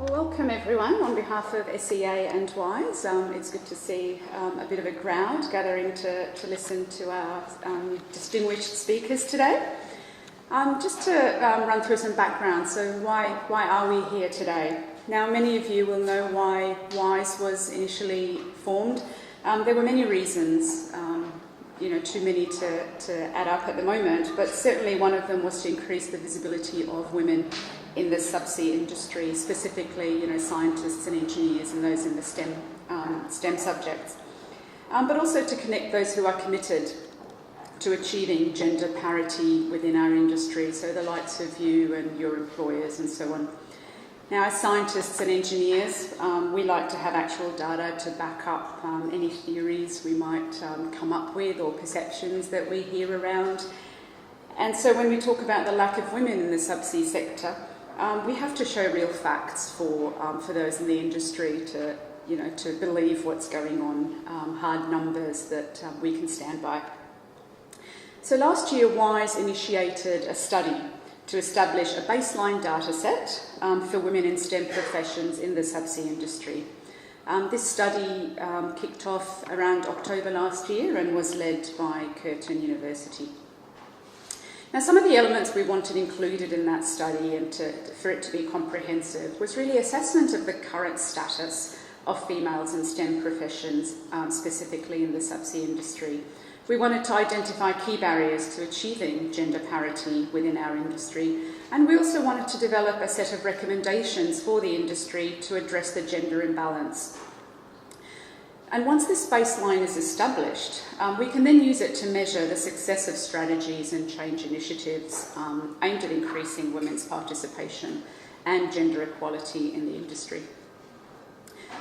Well, welcome everyone on behalf of SEA and WISE. It's good to see a bit of a crowd gathering to listen to our distinguished speakers today. Just to run through some background, so why are we here today? Now, many of you will know why WISE was initially formed. There were many reasons, too many to add up at the moment, but certainly one of them was to increase the visibility of women in the subsea industry, specifically, scientists and engineers and those in the STEM subjects. But also to connect those who are committed to achieving gender parity within our industry, so the likes of you and your employers and so on. Now, as scientists and engineers, we like to have actual data to back up any theories we might come up with or perceptions that we hear around. And so when we talk about the lack of women in the subsea sector, we have to show real facts for those in the industry to believe what's going on, hard numbers that we can stand by. So last year, WISE initiated a study to establish a baseline data set for women in STEM professions in the subsea industry. This study kicked off around October last year and was led by Curtin University. Now, some of the elements we wanted included in that study and for it to be comprehensive was really assessment of the current status of females in STEM professions, specifically in the subsea industry. We wanted to identify key barriers to achieving gender parity within our industry, and we also wanted to develop a set of recommendations for the industry to address the gender imbalance. And once this baseline is established, we can then use it to measure the success of strategies and change initiatives aimed at increasing women's participation and gender equality in the industry.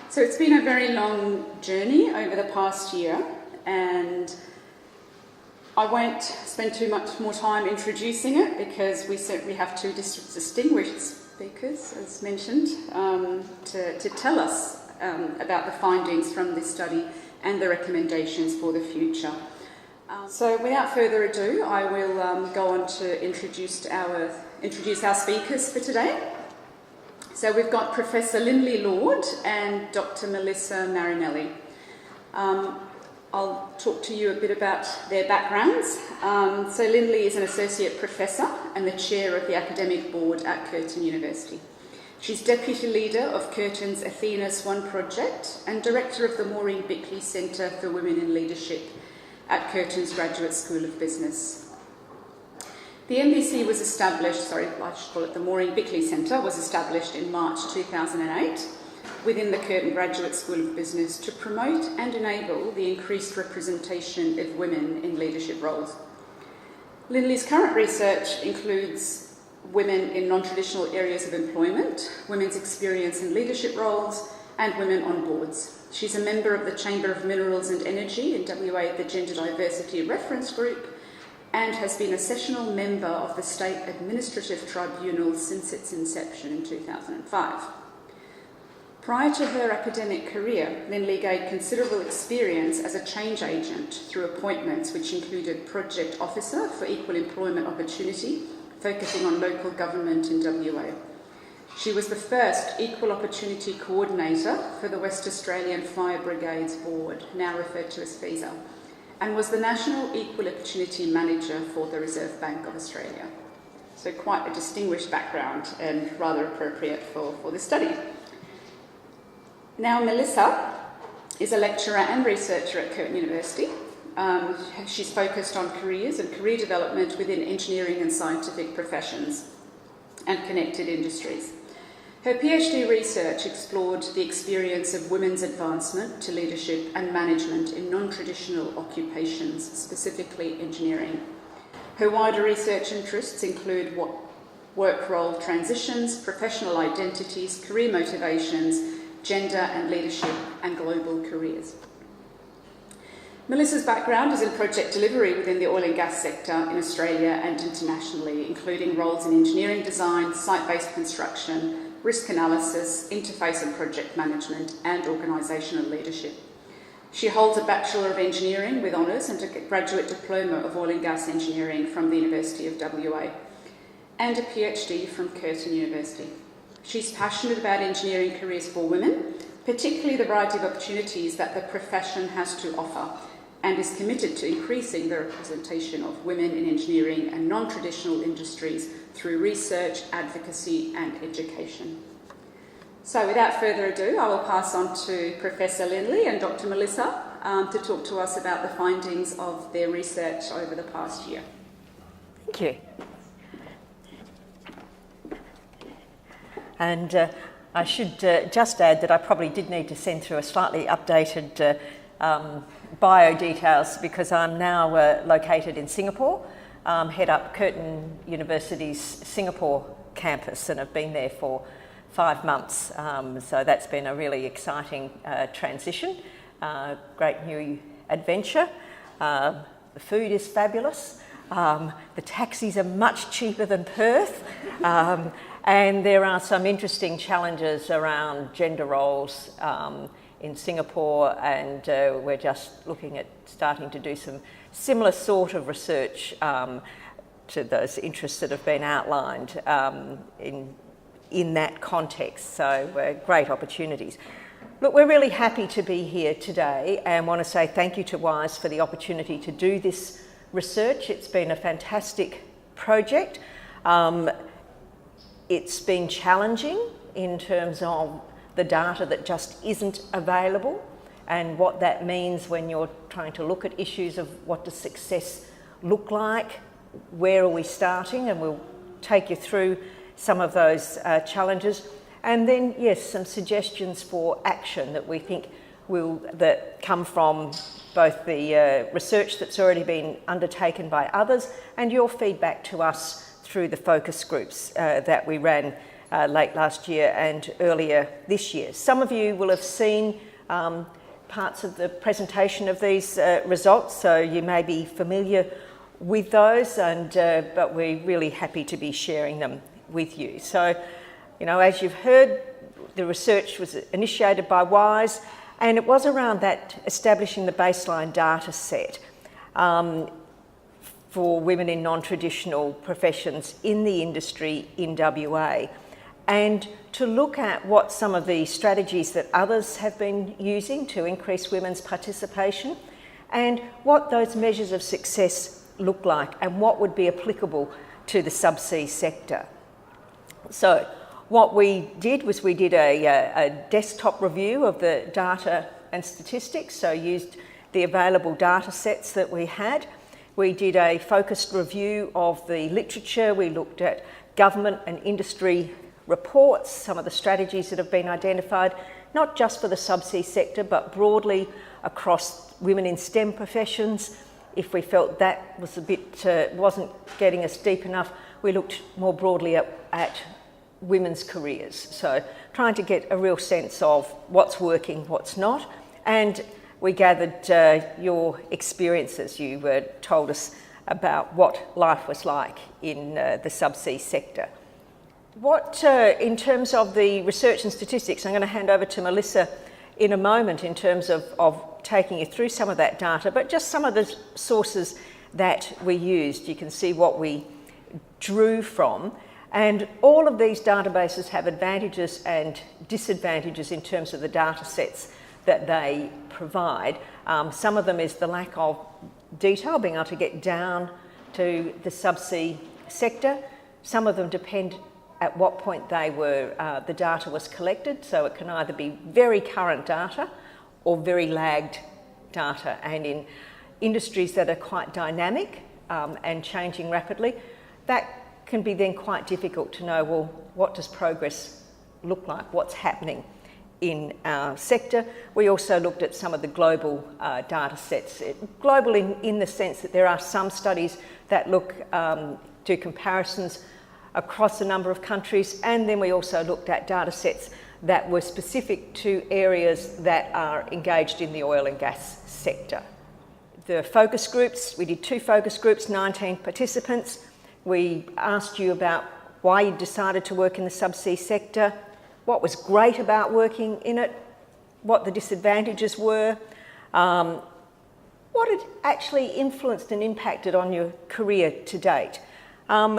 So it's been a very long journey over the past year, and I won't spend too much more time introducing it because we certainly have two distinguished speakers, as mentioned, to tell us about the findings from this study and the recommendations for the future. So without further ado, I will go on to introduce our speakers for today. So we've got Professor Linley Lord and Dr. Melissa Marinelli. I'll talk to you a bit about their backgrounds. So Linley is an associate professor and the chair of the academic board at Curtin University. She's deputy leader of Curtin's Athena's One project and director of the Maureen Bickley Centre for Women in Leadership at Curtin's Graduate School of Business. The MBC was established, I should call it the Maureen Bickley Centre, was established in March 2008 within the Curtin Graduate School of Business to promote and enable the increased representation of women in leadership roles. Linley's current research includes women in non-traditional areas of employment, women's experience in leadership roles, and women on boards. She's a member of the Chamber of Minerals and Energy in WA, the Gender Diversity Reference Group, and has been a sessional member of the State Administrative Tribunal since its inception in 2005. Prior to her academic career, Linley gained considerable experience as a change agent through appointments which included Project Officer for Equal Employment Opportunity, focusing on local government in WA. She was the first Equal Opportunity Coordinator for the West Australian Fire Brigades Board, now referred to as FESA, and was the National Equal Opportunity Manager for the Reserve Bank of Australia. So quite a distinguished background and rather appropriate for this study. Now, Melissa is a lecturer and researcher at Curtin University. She's focused on careers and career development within engineering and scientific professions and connected industries. Her PhD research explored the experience of women's advancement to leadership and management in non-traditional occupations, specifically engineering. Her wider research interests include work role transitions, professional identities, career motivations, gender and leadership, and global careers. Melissa's background is in project delivery within the oil and gas sector in Australia and internationally, including roles in engineering design, site-based construction, risk analysis, interface and project management, and organisational leadership. She holds a Bachelor of Engineering with honours and a Graduate Diploma of Oil and Gas Engineering from the University of WA, and a PhD from Curtin University. She's passionate about engineering careers for women, particularly the variety of opportunities that the profession has to offer, and is committed to increasing the representation of women in engineering and non-traditional industries through research, advocacy and education. So without further ado, I will pass on to Professor Linley and Dr. Melissa to talk to us about the findings of their research over the past year. Thank you. And I should just add that I probably did need to send through a slightly updated bio details because I'm now located in Singapore, head up Curtin University's Singapore campus, and have been there for 5 months. So that's been a really exciting transition, great new adventure. The food is fabulous. The taxis are much cheaper than Perth. And there are some interesting challenges around gender roles in Singapore, and we're just looking at starting to do some similar sort of research to those interests that have been outlined in that context. So great opportunities. Look, we're really happy to be here today and want to say thank you to WISE for the opportunity to do this research. It's been a fantastic project. It's been challenging in terms of the data that just isn't available and what that means when you're trying to look at issues of what does success look like, where are we starting, and we'll take you through some of those challenges. And then, yes, some suggestions for action that we think that come from both the research that's already been undertaken by others and your feedback to us through the focus groups that we ran late last year and earlier this year. Some of you will have seen parts of the presentation of these results, so you may be familiar with those, but we're really happy to be sharing them with you. So, you know, as you've heard, the research was initiated by WISE, and it was around that establishing the baseline data set for women in non-traditional professions in the industry in WA, and to look at what some of the strategies that others have been using to increase women's participation and what those measures of success look like and what would be applicable to the subsea sector. So what we did was we did a desktop review of the data and statistics, so used the available data sets that we had. We did a focused review of the literature. We looked at government and industry reports, some of the strategies that have been identified, not just for the subsea sector, but broadly across women in STEM professions. If we felt that was a bit, wasn't getting us deep enough, we looked more broadly at women's careers. So trying to get a real sense of what's working, what's not. And we gathered your experiences. You told us about what life was like in the subsea sector. What, in terms of the research and statistics, I'm going to hand over to Melissa in a moment in terms of taking you through some of that data, but just some of the sources that we used. You can see what we drew from. And all of these databases have advantages and disadvantages in terms of the data sets that they provide. Some of them is the lack of detail, being able to get down to the subsea sector. Some of them depend at what point the data was collected, so it can either be very current data or very lagged data. And in industries that are quite dynamic and changing rapidly, that can be then quite difficult to know, well, what does progress look like? What's happening in our sector? We also looked at some of the global data sets. Global in the sense that there are some studies that do comparisons across a number of countries, and then we also looked at data sets that were specific to areas that are engaged in the oil and gas sector. The focus groups, we did 2 focus groups, 19 participants. We asked you about why you decided to work in the subsea sector, what was great about working in it, what the disadvantages were, what had actually influenced and impacted on your career to date.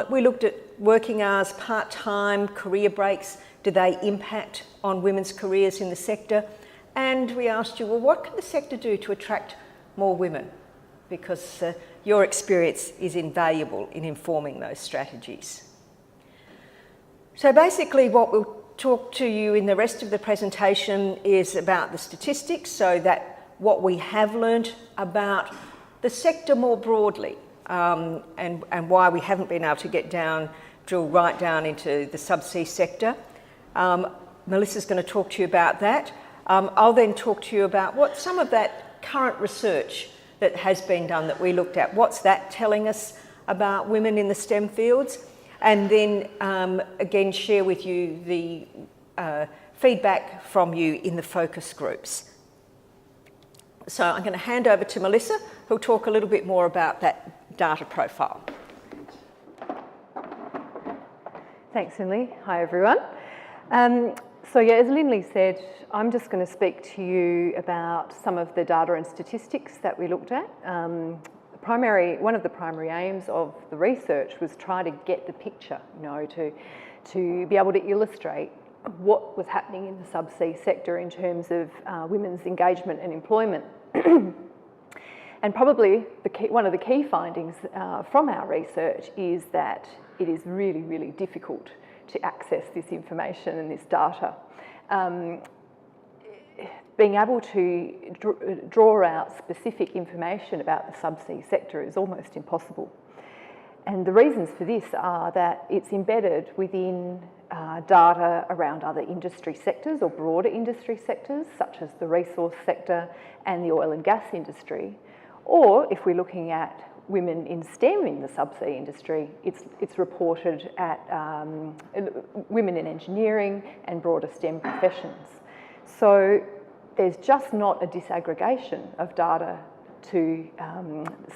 We looked at working hours, part-time, career breaks. Do they impact on women's careers in the sector? And we asked you, well, what can the sector do to attract more women? Because your experience is invaluable in informing those strategies. So basically what we'll talk to you in the rest of the presentation is about the statistics, so that what we have learned about the sector more broadly, and why we haven't been able to drill right down into the subsea sector. Melissa's going to talk to you about that. I'll then talk to you about what some of that current research that has been done that we looked at, what's that telling us about women in the STEM fields, and then again share with you the feedback from you in the focus groups. So I'm going to hand over to Melissa, who'll talk a little bit more about that data profile. Thanks, Linley. Hi, everyone. So yeah, as Linley said, I'm just going to speak to you about some of the data and statistics that we looked at. One of the primary aims of the research was try to get the picture, to be able to illustrate what was happening in the subsea sector in terms of women's engagement and employment. And probably one of the key findings from our research is that it is really, really difficult to access this information and this data. Being able to draw out specific information about the subsea sector is almost impossible. And the reasons for this are that it's embedded within data around other industry sectors or broader industry sectors, such as the resource sector and the oil and gas industry. Or if we're looking at women in STEM in the subsea industry, it's reported at women in engineering and broader STEM professions. So there's just not a disaggregation of data to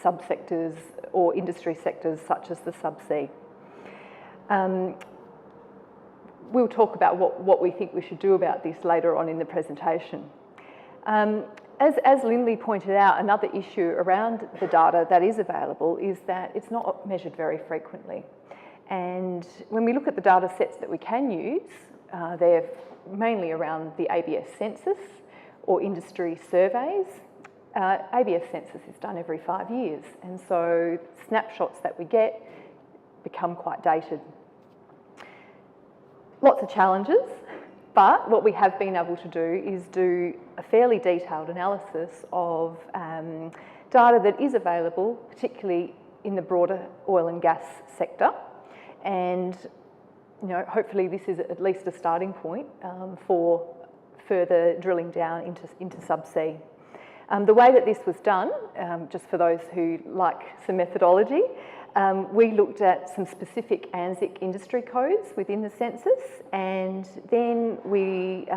subsectors or industry sectors such as the subsea. We'll talk about what we think we should do about this later on in the presentation. As Linley pointed out, another issue around the data that is available is that it's not measured very frequently. And when we look at the data sets that we can use, they're mainly around the ABS census or industry surveys. ABS census is done every 5 years, and so snapshots that we get become quite dated. Lots of challenges, but what we have been able to do is do a fairly detailed analysis of data that is available, particularly in the broader oil and gas sector. And hopefully this is at least a starting point for further drilling down into subsea. The way that this was done, just for those who like some methodology, we looked at some specific ANZIC industry codes within the census, and then we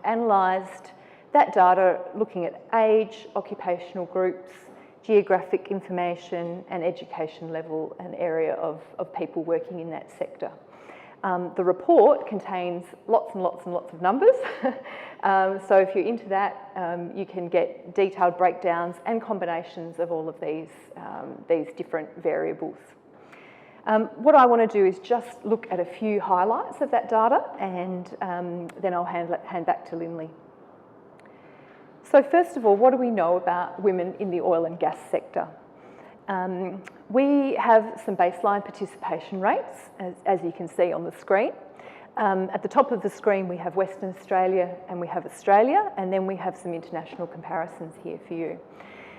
analysed that data looking at age, occupational groups, geographic information and education level and area of people working in that sector. The report contains lots and lots and lots of numbers, so if you're into that, you can get detailed breakdowns and combinations of all of these different variables. What I want to do is just look at a few highlights of that data, and then I'll hand back to Linley. So first of all, what do we know about women in the oil and gas sector? We have some baseline participation rates, as you can see on the screen. At the top of the screen, we have Western Australia and we have Australia, and then we have some international comparisons here for you.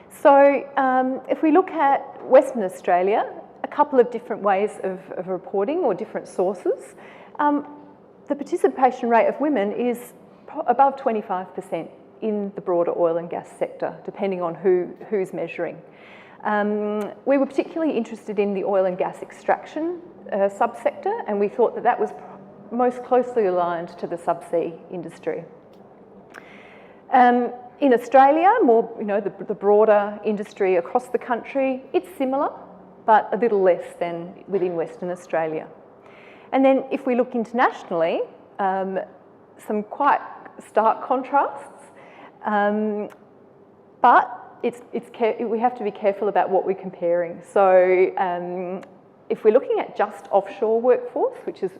So if we look at Western Australia, a couple of different ways of reporting or different sources. The participation rate of women is above 25% in the broader oil and gas sector, depending on who's measuring. We were particularly interested in the oil and gas extraction subsector, and we thought that was most closely aligned to the subsea industry. In Australia, more the broader industry across the country, it's similar, but a little less than within Western Australia. And then if we look internationally, some quite stark contrasts, but we have to be careful about what we're comparing. So If we're looking at just offshore workforce, which is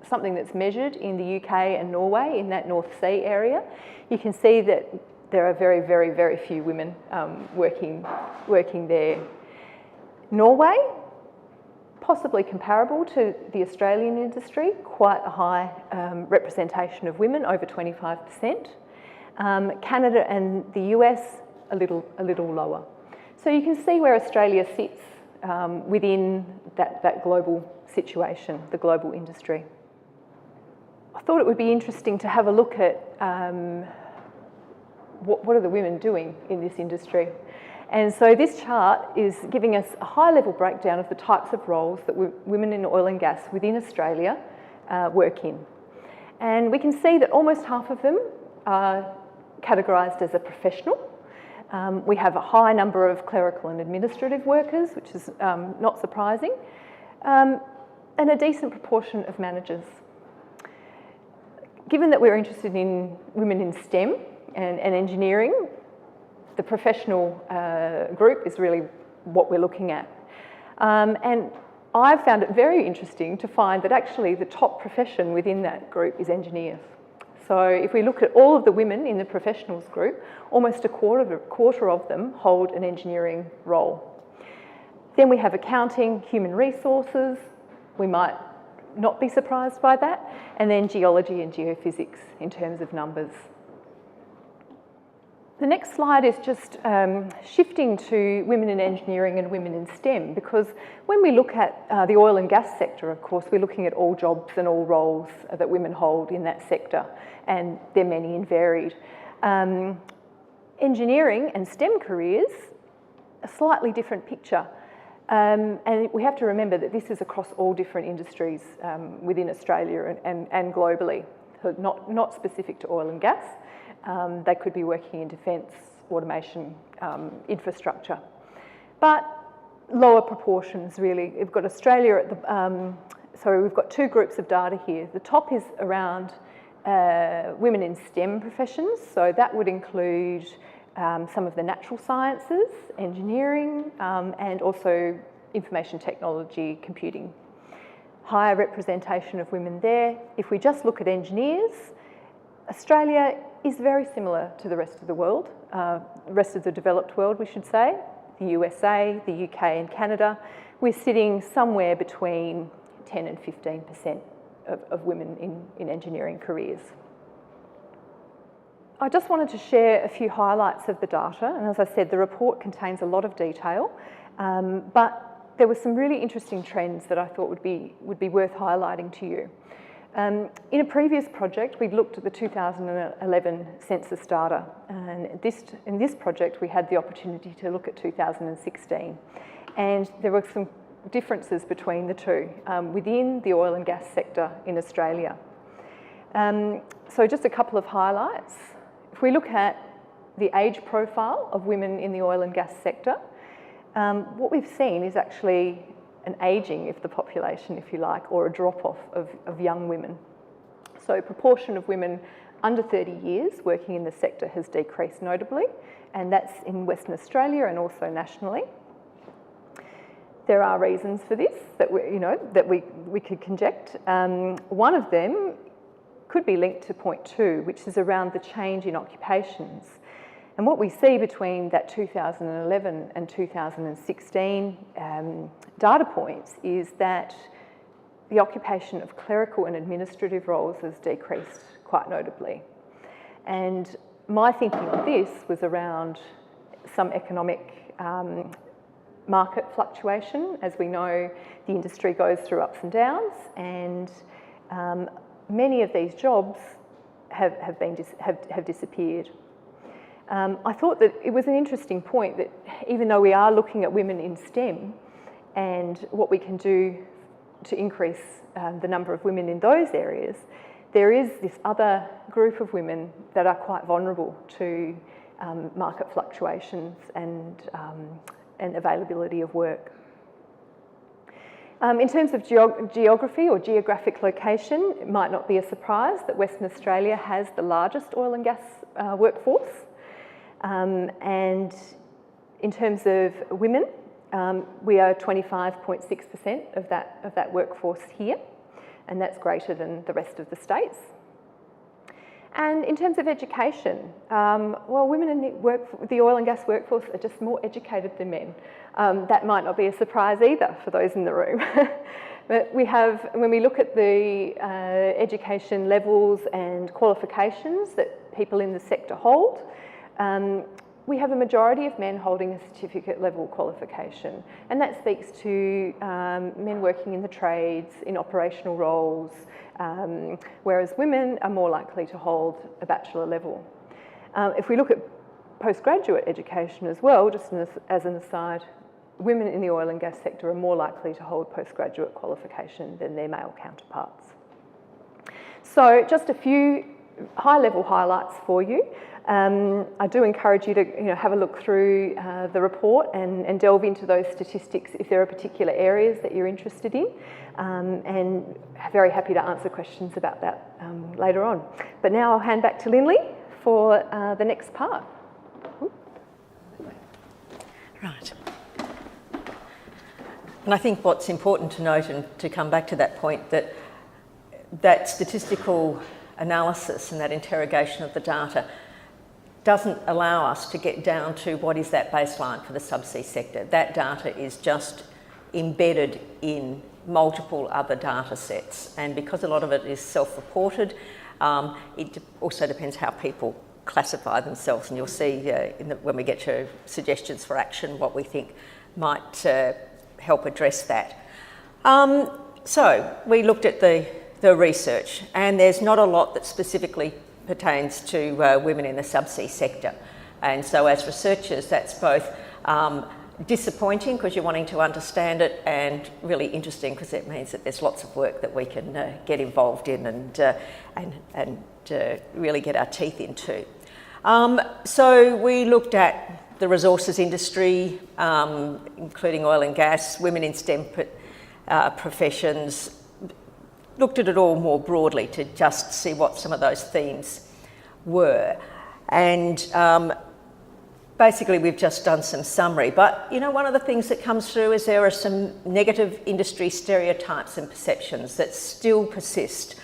something that's measured in the UK and Norway in that North Sea area, you can see that there are very, very, very few women working there. Norway, possibly comparable to the Australian industry, quite a high representation of women, over 25%. Canada and the US, a little lower. So you can see where Australia sits within that global situation, the global industry. I thought it would be interesting to have a look at what are the women doing in this industry. And so this chart is giving us a high-level breakdown of the types of roles that women in oil and gas within Australia work in. And we can see that almost half of them are categorised as a professional. We have a high number of clerical and administrative workers, which is not surprising, and a decent proportion of managers. Given that we're interested in women in STEM and engineering, the professional group is really what we're looking at. And I've found it very interesting to find that actually the top profession within that group is engineers. So if we look at all of the women in the professionals group, almost a quarter of them hold an engineering role. Then we have accounting, human resources, we might not be surprised by that, and then geology and geophysics in terms of numbers. The next slide is just shifting to women in engineering and women in STEM, because when we look at the oil and gas sector, of course, we're looking at all jobs and all roles that women hold in that sector, and they're many and varied. Engineering and STEM careers, a slightly different picture. And we have to remember that this is across all different industries within Australia and globally, so not specific to oil and gas. They could be working in defence, automation, infrastructure. But lower proportions, really. We've got Australia at the... sorry, we've got two groups of data here. The top is around women in STEM professions, so that would include some of the natural sciences, engineering, and also information technology, computing. Higher representation of women there. If we just look at engineers, Australia is very similar to the rest of the world, rest of the developed world, we should say. The USA, the UK and Canada, we're sitting somewhere between 10 and 15% of women in engineering careers. I just wanted to share a few highlights of the data, and as I said, the report contains a lot of detail, but there were some really interesting trends that I thought would be worth highlighting to you. In a previous project, we'd looked at the 2011 census data, and in this project, we had the opportunity to look at 2016, and there were some differences between the two within the oil and gas sector in Australia. So just a couple of highlights. If we look at the age profile of women in the oil and gas sector, what we've seen is actually an ageing of the population, if you like, or a drop-off of young women. So proportion of women under 30 years working in the sector has decreased notably, and that's in Western Australia and also nationally. There are reasons for this that we could conject. One of them could be linked to point 2, which is around the change in occupations. And what we see between that 2011 and 2016 data points is that the occupation of clerical and administrative roles has decreased quite notably. And my thinking on this was around some economic market fluctuation. As we know, the industry goes through ups and downs, and many of these jobs have disappeared. I thought that it was an interesting point that even though we are looking at women in STEM and what we can do to increase the number of women in those areas, there is this other group of women that are quite vulnerable to market fluctuations and availability of work. In terms of geography or geographic location, it might not be a surprise that Western Australia has the largest oil and gas workforce. And in terms of women, We are 25.6% of that workforce here, and that's greater than the rest of the states. And in terms of education, women in the oil and gas workforce are just more educated than men. That might not be a surprise either for those in the room. But when we look at the education levels and qualifications that people in the sector hold, we have a majority of men holding a certificate level qualification, and that speaks to men working in the trades, in operational roles, whereas women are more likely to hold a bachelor level. If we look at postgraduate education as well, just as an aside, women in the oil and gas sector are more likely to hold postgraduate qualification than their male counterparts. So just a few high-level highlights for you. I do encourage you to have a look through the report and delve into those statistics if there are particular areas that you're interested in, and very happy to answer questions about that later on. But now I'll hand back to Linley for the next part. Right. And I think what's important to note, and to come back to that point, that statistical analysis and that interrogation of the data doesn't allow us to get down to what is that baseline for the subsea sector. That data is just embedded in multiple other data sets, and because a lot of it is self-reported, it also depends how people classify themselves, and you'll see when we get to suggestions for action what we think might help address that. So we looked at the research, and there's not a lot that specifically pertains to women in the subsea sector, and so as researchers that's both disappointing because you're wanting to understand it, and really interesting because it means that there's lots of work that we can get involved in and really get our teeth into. So we looked at the resources industry, including oil and gas, women in STEM professions, looked at it all more broadly to just see what some of those themes were. And basically we've just done some summary, but one of the things that comes through is there are some negative industry stereotypes and perceptions that still persist.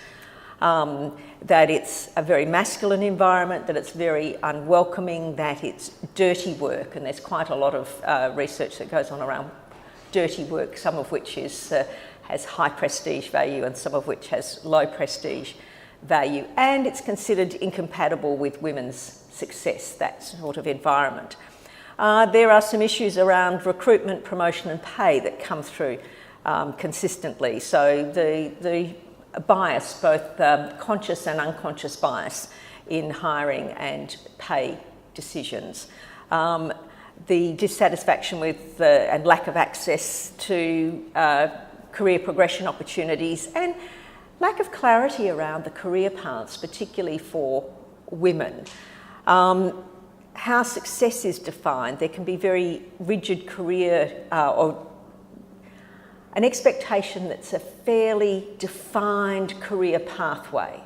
That it's a very masculine environment, that it's very unwelcoming, that it's dirty work, and there's quite a lot of research that goes on around dirty work, some of which has high prestige value and some of which has low prestige value, and it's considered incompatible with women's success, that sort of environment. There are some issues around recruitment, promotion and pay that come through consistently. So the bias, both conscious and unconscious bias in hiring and pay decisions. The dissatisfaction with and lack of access to career progression opportunities, and lack of clarity around the career paths, particularly for women. How success is defined. There can be very rigid career or an expectation that's a fairly defined career pathway,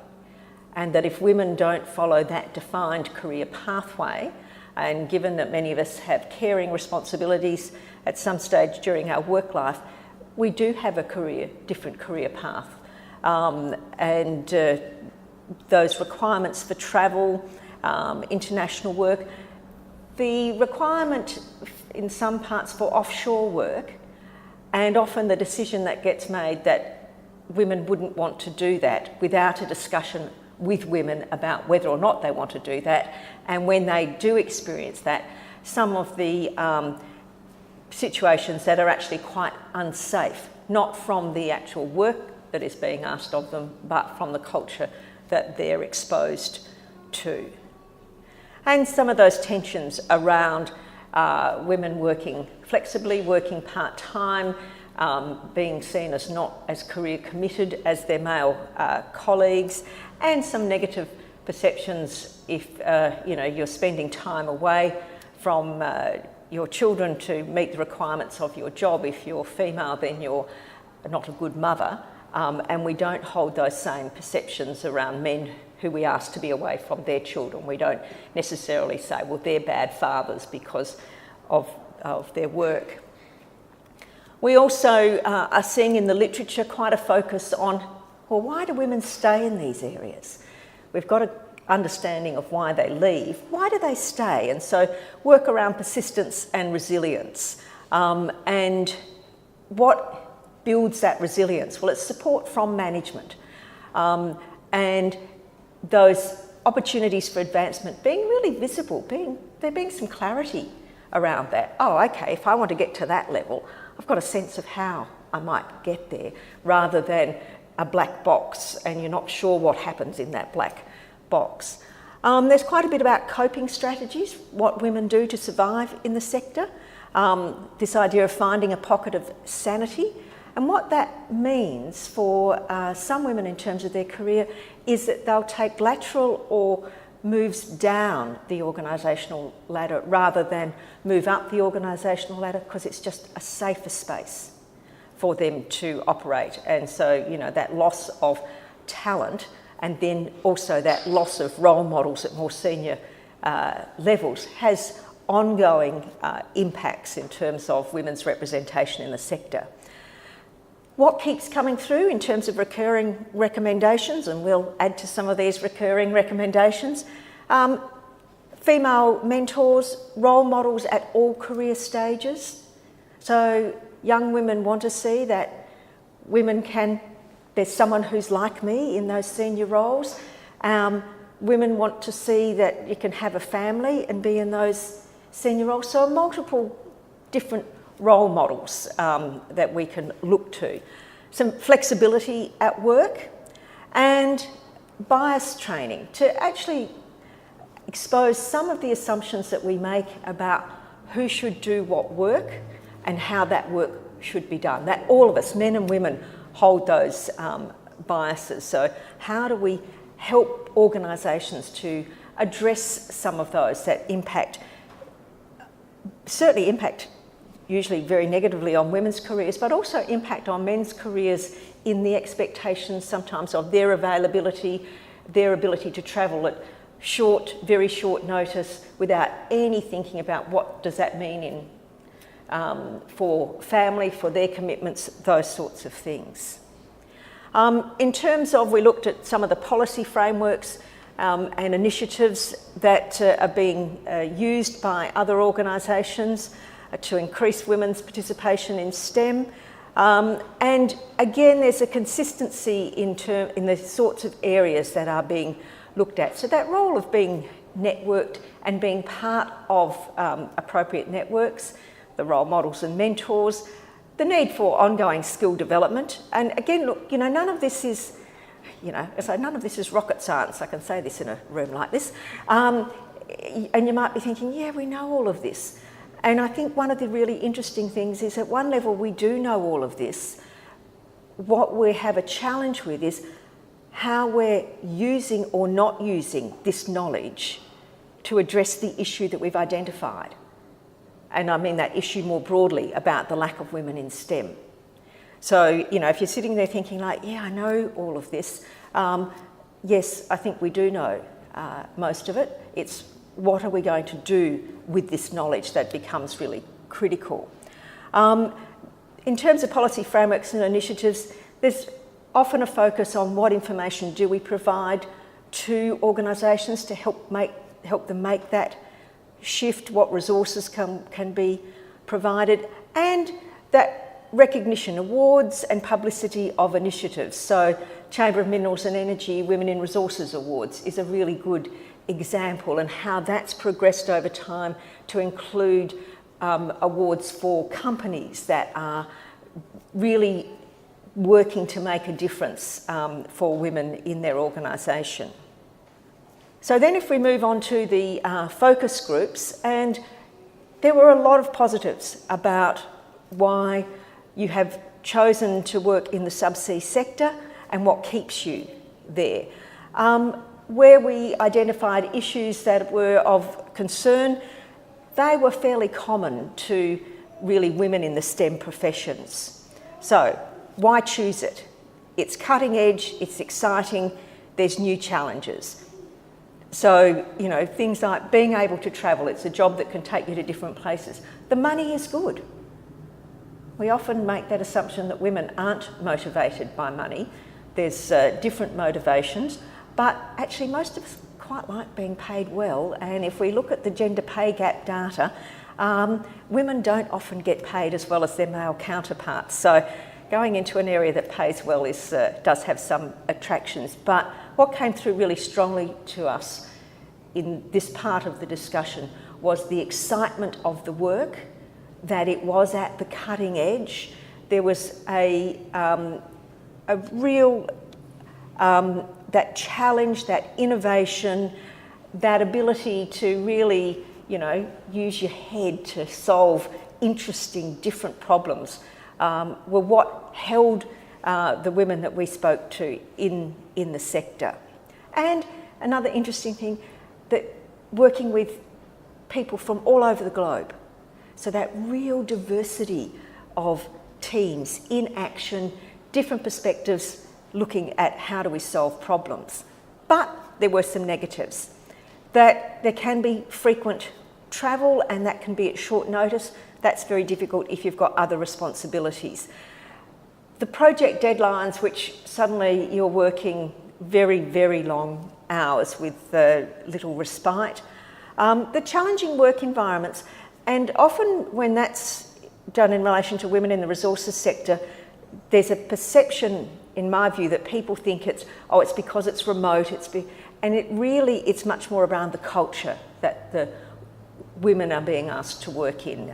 and that if women don't follow that defined career pathway, and given that many of us have caring responsibilities at some stage during our work life, we do have a different career path. And those requirements for travel, international work, the requirement in some parts for offshore work, and often the decision that gets made that women wouldn't want to do that without a discussion with women about whether or not they want to do that, and when they do experience that, some of the situations that are actually quite unsafe, not from the actual work that is being asked of them, but from the culture that they're exposed to. And some of those tensions around women working flexibly, working part-time, being seen as not as career committed as their male colleagues, and some negative perceptions if you're spending time away from your children to meet the requirements of your job. If you're female, then you're not a good mother, and we don't hold those same perceptions around men who we ask to be away from their children. We don't necessarily say, well, they're bad fathers because of their work. We also are seeing in the literature quite a focus on, well, why do women stay in these areas? We've got an understanding of why they leave. Why do they stay? And so work around persistence and resilience. And what builds that resilience? Well, it's support from management. And those opportunities for advancement being really visible, there being some clarity around that. Oh, okay, if I want to get to that level, I've got a sense of how I might get there, rather than a black box and you're not sure what happens in that black box. There's quite a bit about coping strategies, what women do to survive in the sector, this idea of finding a pocket of sanity. And what that means for some women in terms of their career is that they'll take lateral or moves down the organisational ladder rather than move up the organisational ladder, because it's just a safer space for them to operate. And so, you know, that loss of talent and then also that loss of role models at more senior levels has ongoing impacts in terms of women's representation in the sector. What keeps coming through in terms of recurring recommendations, and we'll add to some of these recurring recommendations, female mentors, role models at all career stages. So young women want to see that there's someone who's like me in those senior roles. Women want to see that you can have a family and be in those senior roles. So multiple different role models that we can look to. Some flexibility at work and bias training to actually expose some of the assumptions that we make about who should do what work and how that work should be done. That all of us, men and women, hold those biases. So how do we help organisations to address some of those that certainly impact usually very negatively on women's careers, but also impact on men's careers in the expectations sometimes of their availability, their ability to travel at very short notice without any thinking about what does that mean for family, for their commitments, those sorts of things. In terms of, we looked at some of the policy frameworks and initiatives that are being used by other organisations to increase women's participation in STEM. And again, there's a consistency in the sorts of areas that are being looked at. So that role of being networked and being part of appropriate networks, the role models and mentors, the need for ongoing skill development. And again, look, none of this is, none of this is rocket science. I can say this in a room like this. And you might be thinking, yeah, we know all of this. And I think one of the really interesting things is at one level we do know all of this. What we have a challenge with is how we're using or not using this knowledge to address the issue that we've identified. And I mean that issue more broadly about the lack of women in STEM. So, if you're sitting there thinking like, yeah, I know all of this, yes, I think we do know most of it. It's what are we going to do with this knowledge that becomes really critical. In terms of policy frameworks and initiatives, there's often a focus on what information do we provide to organisations to help them make that shift, what resources can be provided, and that recognition, awards and publicity of initiatives. So Chamber of Minerals and Energy Women in Resources Awards is a really good example, and how that's progressed over time to include awards for companies that are really working to make a difference for women in their organisation. So then if we move on to the focus groups, and there were a lot of positives about why you have chosen to work in the subsea sector and what keeps you there. Where we identified issues that were of concern, they were fairly common to really women in the STEM professions. So why choose it? It's cutting edge, it's exciting, there's new challenges. So, things like being able to travel, it's a job that can take you to different places. The money is good. we often make that assumption that women aren't motivated by money. There's different motivations, but actually most of us quite like being paid well. And if we look at the gender pay gap data, women don't often get paid as well as their male counterparts. So going into an area that pays well does have some attractions. But what came through really strongly to us in this part of the discussion was the excitement of the work, that it was at the cutting edge. There was a real, that challenge, that innovation, that ability to really, use your head to solve interesting, different problems, were what held the women that we spoke to in the sector. And another interesting thing, that working with people from all over the globe. So that real diversity of teams in action, different perspectives, looking at how do we solve problems. But there were some negatives. That there can be frequent travel, and that can be at short notice. That's very difficult if you've got other responsibilities. The project deadlines, which suddenly you're working very, very long hours with little respite. The challenging work environments, and often when that's done in relation to women in the resources sector, there's a perception, in my view, that people think it's because it's remote, and it's much more around the culture that the women are being asked to work in.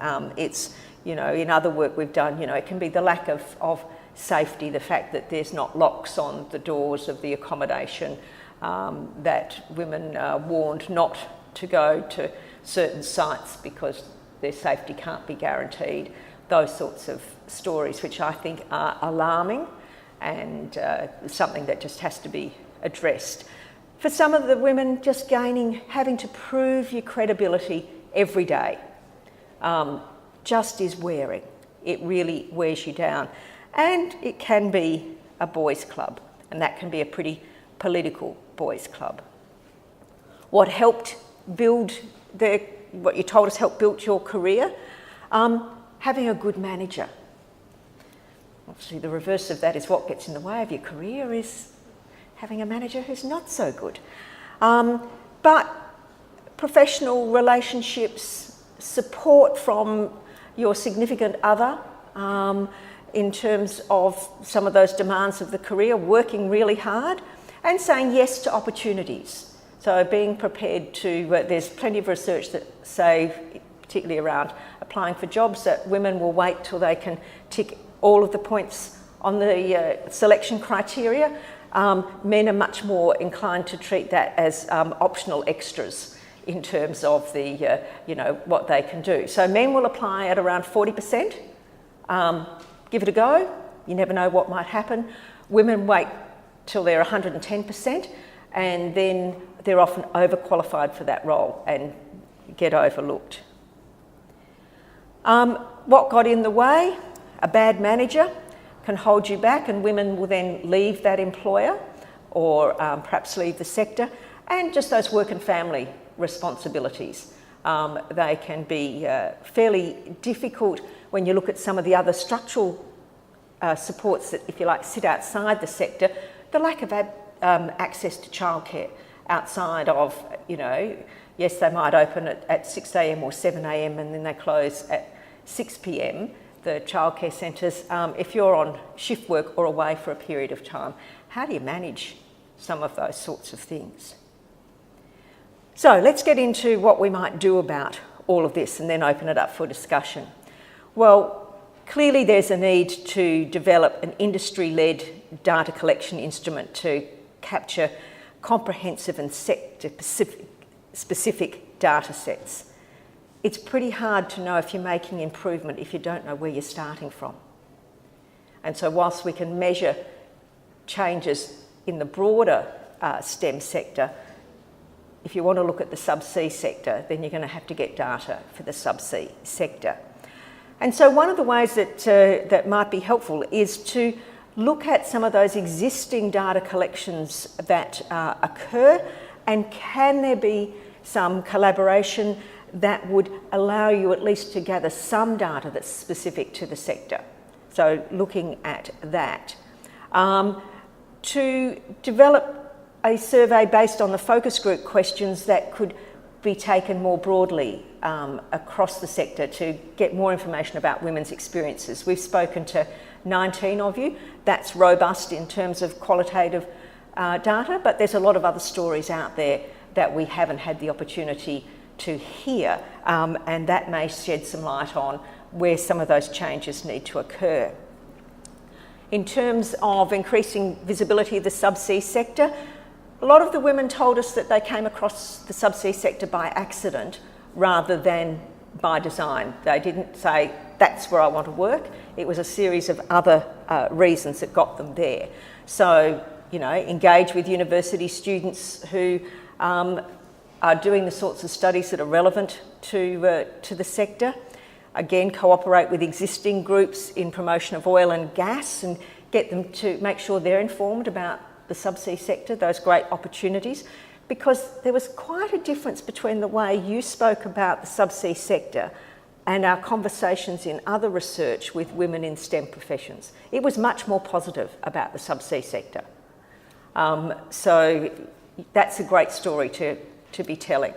In other work we've done, it can be the lack of safety, the fact that there's not locks on the doors of the accommodation, that women are warned not to go to certain sites because their safety can't be guaranteed. Those sorts of stories, which I think are alarming and something that just has to be addressed. For some of the women, just having to prove your credibility every day just is wearing. It really wears you down. And it can be a boys' club, and that can be a pretty political boys' club. What helped build what you told us helped build your career? Having a good manager. Obviously, the reverse of that is what gets in the way of your career is having a manager who's not so good. But professional relationships, support from your significant other, in terms of some of those demands of the career, working really hard and saying yes to opportunities. So being prepared to, there's plenty of research that say, particularly around applying for jobs, that women will wait till they can tick all of the points on the selection criteria. Men are much more inclined to treat that as optional extras in terms of the, what they can do. So men will apply at around 40%. Give it a go, you never know what might happen. Women wait till they're 110%, and then they're often overqualified for that role and get overlooked. What got in the way? A bad manager can hold you back, and women will then leave that employer or perhaps leave the sector. And just those work and family responsibilities. They can be fairly difficult when you look at some of the other structural supports that, if you like, sit outside the sector. The lack of access to childcare outside of, yes, they might open at 6 a.m. or 7 a.m. and then they close at 6 p.m, the childcare centres. If you're on shift work or away for a period of time, how do you manage some of those sorts of things? So let's get into what we might do about all of this and then open it up for discussion. Well, clearly there's a need to develop an industry-led data collection instrument to capture comprehensive and sector-specific data sets. It's pretty hard to know if you're making improvement if you don't know where you're starting from. And so whilst we can measure changes in the broader STEM sector, if you want to look at the subsea sector, then you're going to have to get data for the subsea sector. And so one of the ways that, that might be helpful is to look at some of those existing data collections that occur, and can there be some collaboration that would allow you at least to gather some data that's specific to the sector. So looking at that. To develop a survey based on the focus group questions that could be taken more broadly across the sector to get more information about women's experiences. We've spoken to 19 of you. That's robust in terms of qualitative data, but there's a lot of other stories out there that we haven't had the opportunity to hear, and that may shed some light on where some of those changes need to occur. In terms of increasing visibility of the subsea sector, a lot of the women told us that they came across the subsea sector by accident rather than by design. They didn't say, that's where I want to work. It was a series of other reasons that got them there. So, you know, engage with university students who are doing the sorts of studies that are relevant to the sector. Again, cooperate with existing groups in promotion of oil and gas and get them to make sure they're informed about the subsea sector, those great opportunities, because there was quite a difference between the way you spoke about the subsea sector and our conversations in other research with women in STEM professions. It was much more positive about the subsea sector. So that's a great story to be telling.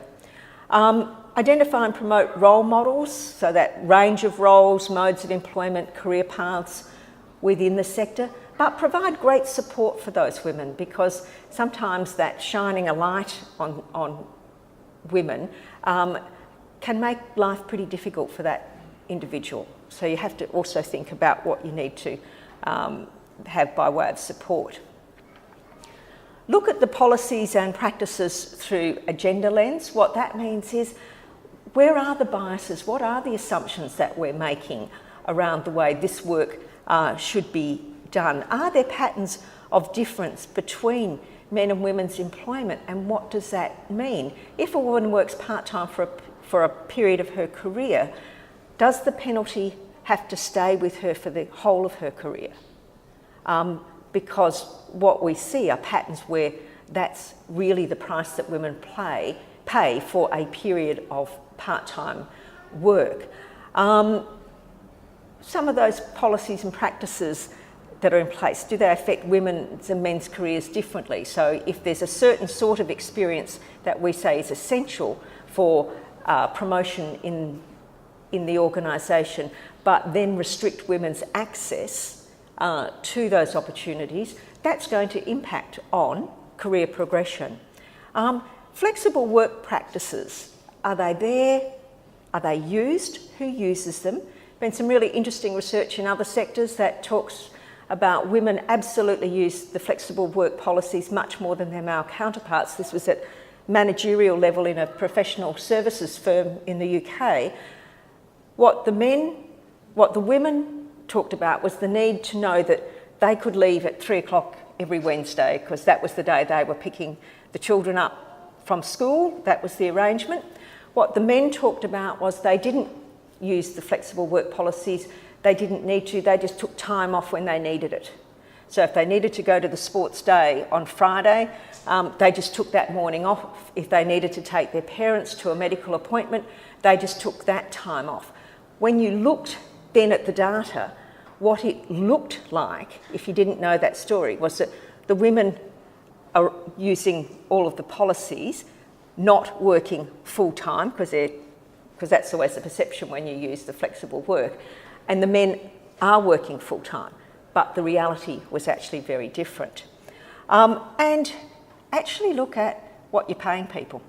Identify and promote role models, so that range of roles, modes of employment, career paths within the sector, but provide great support for those women, because sometimes that shining a light on women can make life pretty difficult for that individual. So you have to also think about what you need to have by way of support. Look at the policies and practices through a gender lens. What that means is, where are the biases? What are the assumptions that we're making around the way this work should be done? Are there patterns of difference between men and women's employment, and what does that mean? If a woman works part-time for a period of her career, does the penalty have to stay with her for the whole of her career? Because what we see are patterns where that's really the price that women pay for a period of part-time work. Some of those policies and practices that are in place, do they affect women's and men's careers differently? So if there's a certain sort of experience that we say is essential for promotion in the organisation, but then restrict women's access to those opportunities, that's going to impact on career progression. Flexible work practices, are they there? Are they used? Who uses them? Been some really interesting research in other sectors that talks about women absolutely use the flexible work policies much more than their male counterparts. This was at managerial level in a professional services firm in the UK. What the women talked about was the need to know that they could leave at 3 o'clock every Wednesday, because that was the day they were picking the children up from school. That was the arrangement. What the men talked about was they didn't use the flexible work policies. They didn't need to, they just took time off when they needed it. So if they needed to go to the sports day on Friday, they just took that morning off. If they needed to take their parents to a medical appointment, they just took that time off. When you looked then at the data, what it looked like, if you didn't know that story, was that the women are using all of the policies, not working full-time, because that's always the perception when you use the flexible work, and the men are working full-time, but the reality was actually very different. And actually look at what you're paying people.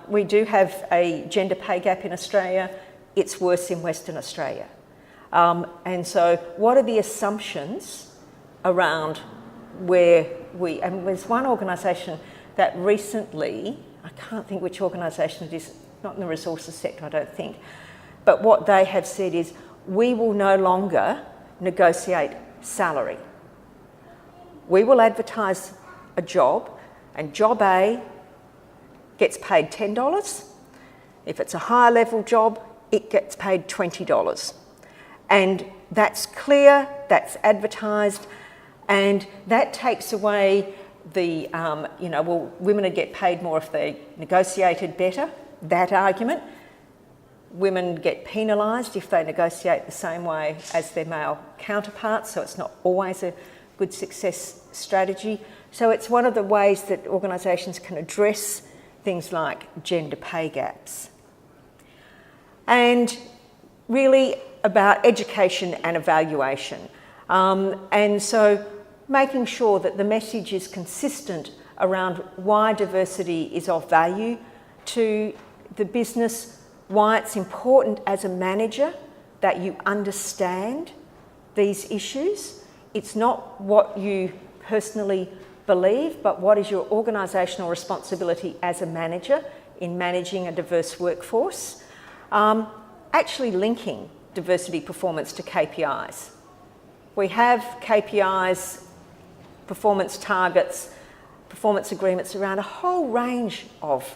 We do have a gender pay gap in Australia. It's worse in Western Australia. And so what are the assumptions around where and there's one organisation that recently, I can't think which organisation it is, not in the resources sector, I don't think, but what they have said is, we will no longer negotiate salary. We will advertise a job, and job A gets paid $10. If it's a higher level job, it gets paid $20. And that's clear, that's advertised, and that takes away the, women would get paid more if they negotiated better, that argument. women get penalised if they negotiate the same way as their male counterparts, so it's not always a good success strategy. So it's one of the ways that organisations can address things like gender pay gaps. And really about education and evaluation. And so making sure that the message is consistent around why diversity is of value to the business, why it's important as a manager that you understand these issues. It's not what you personally believe, but what is your organisational responsibility as a manager in managing a diverse workforce. Actually linking diversity performance to KPIs. We have KPIs, performance targets, performance agreements around a whole range of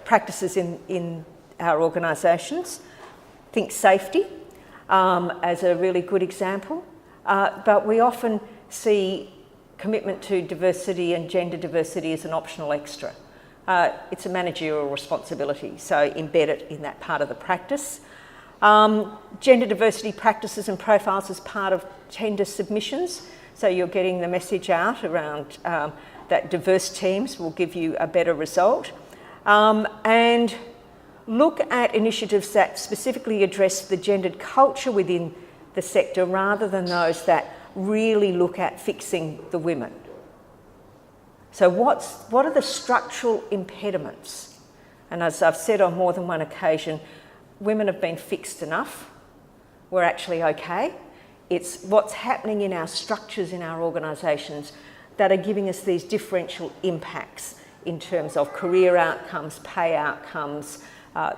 practices in our organisations. Think safety as a really good example, but we often see commitment to diversity and gender diversity as an optional extra. It's a managerial responsibility, so embed it in that part of the practice. Gender diversity practices and profiles as part of tender submissions, so you're getting the message out around that diverse teams will give you a better result. And look at initiatives that specifically address the gendered culture within the sector rather than those that really look at fixing the women. So what are the structural impediments? And as I've said on more than one occasion, women have been fixed enough. We're actually okay. It's what's happening in our structures in our organisations that are giving us these differential impacts in terms of career outcomes, pay outcomes,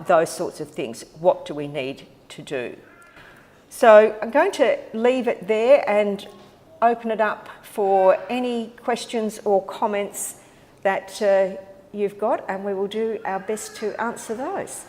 those sorts of things. What do we need to do? So I'm going to leave it there and open it up for any questions or comments that you've got, and we will do our best to answer those.